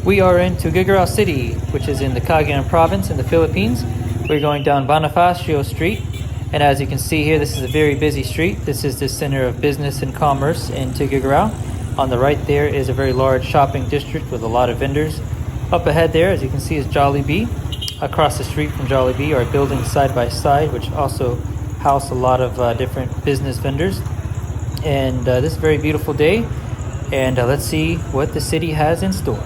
We are in Tuguegarao City, which is in the Cagayan province in the Philippines. We're going down Bonifacio Street, and as you can see here, this is a very busy street. This is the center of business and commerce in Tuguegarao. On the right there is a very large shopping district with a lot of vendors. Up ahead there, as you can see, is Jollibee. Across the street from Jollibee are buildings side by side, which also house a lot of different business vendors. And this is a very beautiful day, and let's see what the city has in store.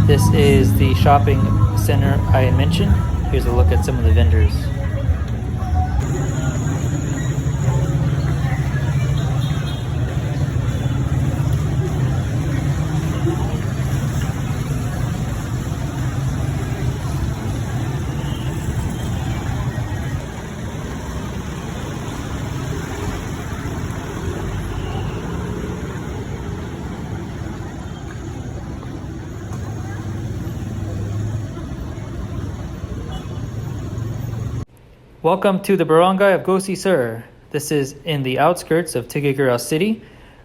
This is the shopping center I mentioned. Here's a look at some of the vendors. Welcome to the barangay of Gosi Sur. This is in the outskirts of Tuguegarao City,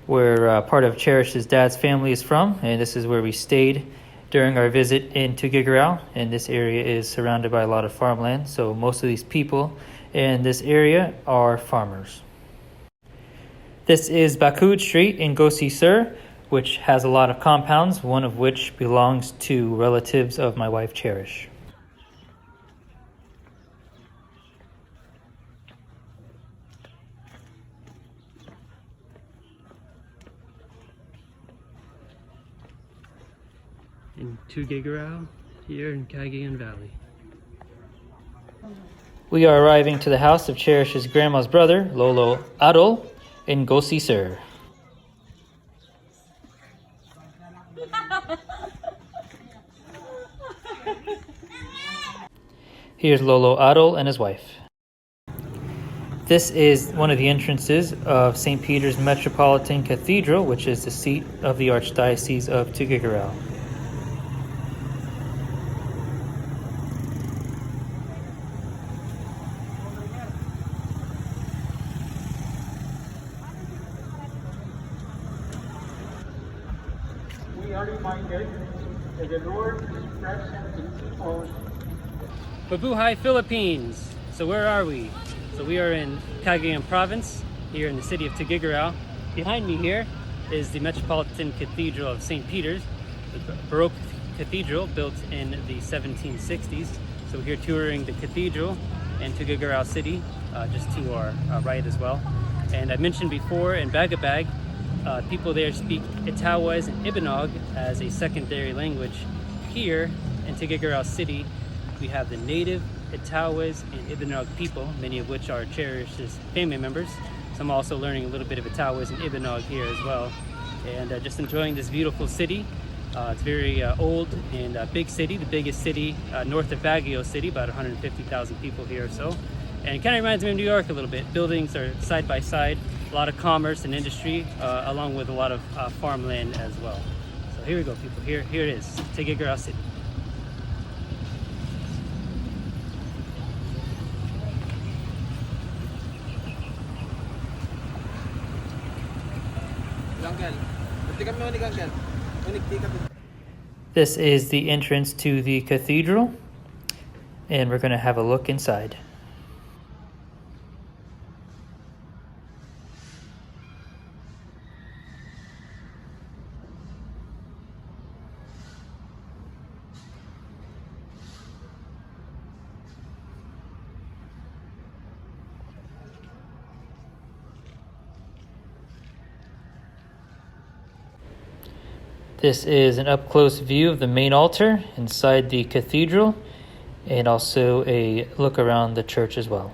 where part of Cherish's dad's family is from, and this is where we stayed during our visit in Tuguegarao. And this area is surrounded by a lot of farmland, so most of these people in this area are farmers. This is Bakud Street in Gosi Sur, which has a lot of compounds, one of which belongs to relatives of my wife Cherish. In Tuguegarao, here in Cagayan Valley. We are arriving to the house of Cherish's grandma's brother, Lolo Adol, in Gosi Sur. Here's Lolo Adol and his wife. This is one of the entrances of St. Peter's Metropolitan Cathedral, which is the seat of the Archdiocese of Tuguegarao. We are reminded that the Lord is present in people. Mabuhay, Philippines! So where are we? So we are in Cagayan province, here in the city of Tuguegarao. Behind me here is the Metropolitan Cathedral of St. Peter's, the Baroque Cathedral built in the 1760s. So we're here touring the cathedral and Tuguegarao City, just to our right as well. And I mentioned before in Bagabag, people there speak Itawes and Ibanog as a secondary language. Here in Tuguegarao City, we have the native Itawes and Ibanog people, many of which are Cherish's family members. So I'm also learning a little bit of Itawes and Ibanog here as well. And just enjoying this beautiful city. It's very old and big city, the biggest city north of Baguio City, about 150,000 people here or so. And it kind of reminds me of New York a little bit. Buildings are side by side, a lot of commerce and industry, along with a lot of farmland as well. So here we go, people. Here it is, Tuguegarao City. This is the entrance to the cathedral, and we're going to have a look inside. This is an up-close view of the main altar inside the cathedral, and also a look around the church as well.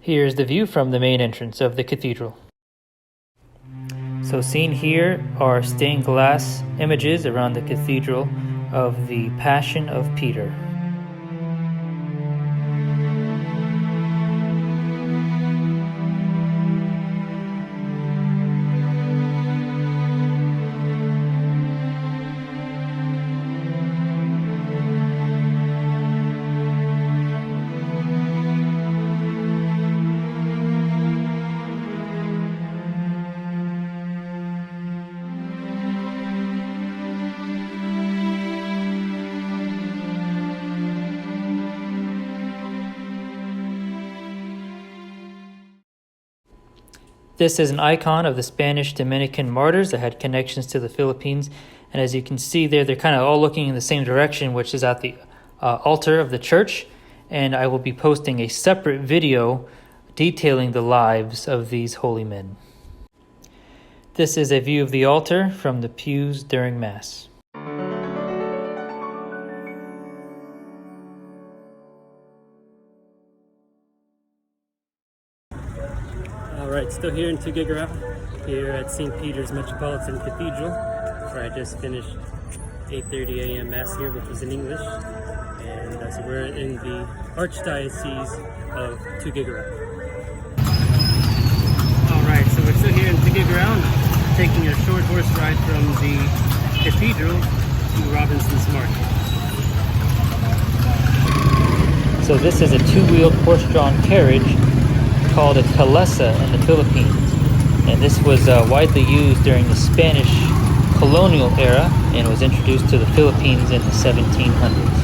Here's the view from the main entrance of the cathedral. So seen here are stained glass images around the cathedral of the Passion of Peter. This is an icon of the Spanish Dominican martyrs that had connections to the Philippines. And as you can see there, they're kind of all looking in the same direction, which is at the altar of the church. And I will be posting a separate video detailing the lives of these holy men. This is a view of the altar from the pews during Mass. Alright, still here in Tuguegarao, here at St. Peter's Metropolitan Cathedral, where I just finished 8:30 a.m. Mass here, which was in English. And so we're in the Archdiocese of Tuguegarao. Alright, so we're still here in Tuguegarao, taking a short horse ride from the cathedral to Robinson's Market. So this is a two-wheeled horse-drawn carriage called a Kalesa in the Philippines, and this was widely used during the Spanish colonial era and was introduced to the Philippines in the 1700s.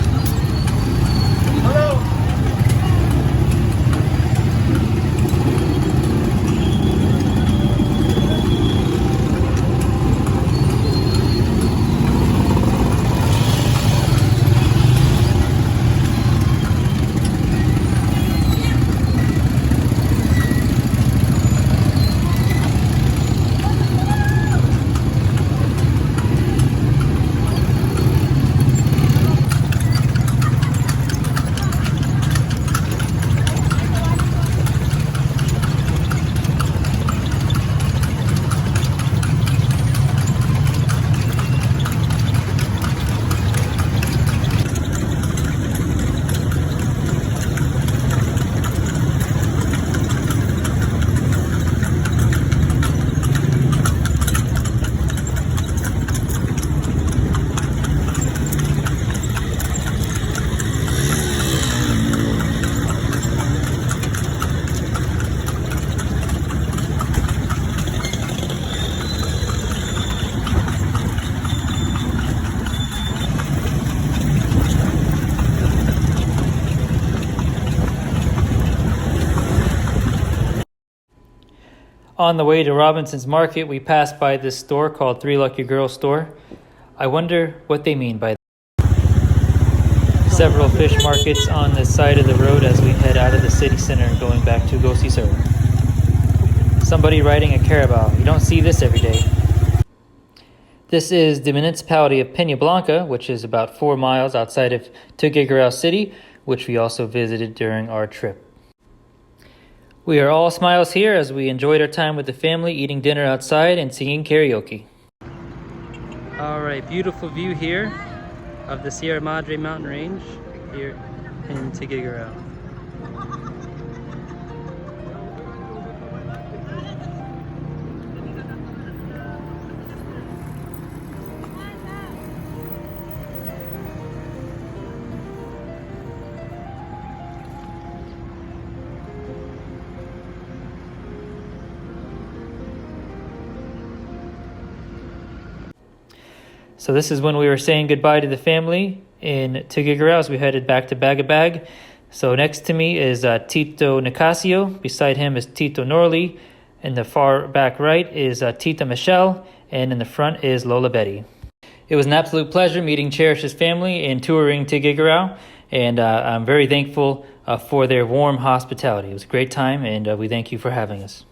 On the way to Robinson's Market, we passed by this store called Three Lucky Girls Store. I wonder what they mean by that. Several fish markets on the side of the road as we head out of the city center and going back to go see Sir. Somebody riding a carabao. You don't see this every day. This is the municipality of Peña Blanca, which is about 4 miles outside of Tuguegarao City, which we also visited during our trip. We are all smiles here as we enjoyed our time with the family, eating dinner outside and singing karaoke. Alright, beautiful view here of the Sierra Madre mountain range here in Tuguegarao. So this is when we were saying goodbye to the family in Tuguegarao as we headed back to Bagabag. So next to me is Tito Nicasio. Beside him is Tito Norley. In the far back right is Tita Michelle. And in the front is Lola Betty. It was an absolute pleasure meeting Cherish's family and touring Tuguegarao. And I'm very thankful for their warm hospitality. It was a great time, and we thank you for having us.